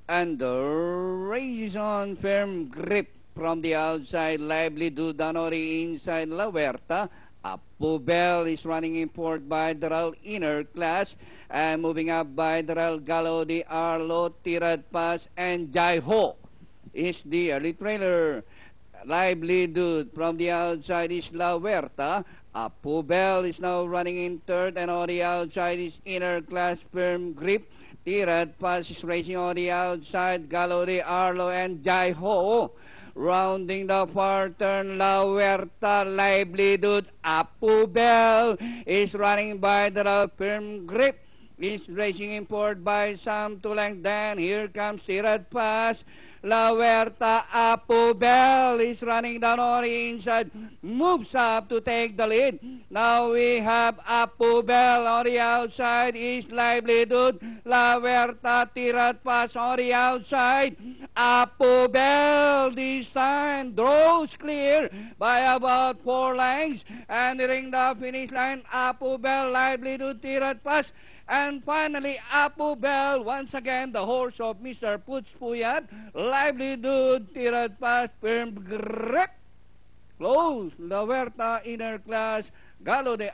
And the race on firm grip from the outside. Lively Dudanori inside La Huerta. Apubel is running in fourth by Daral inner class. And moving up by Daral Galo, the Arlo, Tirad Pass, and Jai Ho is the early trailer. Lively Dude from the outside is La Huerta. Apubel is now running in third, and on the outside is inner class firm grip. Tirad Pass is racing on the outside. Galo de Arlo and Jai Ho. Rounding the far turn, La Huerta, Lively Dude. Apubel is running by the firm grip. Is racing in fourth by Sam Tulang. Then here comes Tirad Pass. La Huerta, Apubel is running down on the inside, moves up to take the lead. Now we have Apubel on the outside, is Lively Dude. La Huerta, Tirad Pass on the outside. Apubel this time draws clear by about 4 lengths, and nearing the finish line, Apubel, Lively Dude, Tirad Pass. And finally, Apubel, once again, the horse of Mr. Puts Puyat, Lively Dude, Tirad Pass, firm grip, close, La Huerta, inner class, Galo de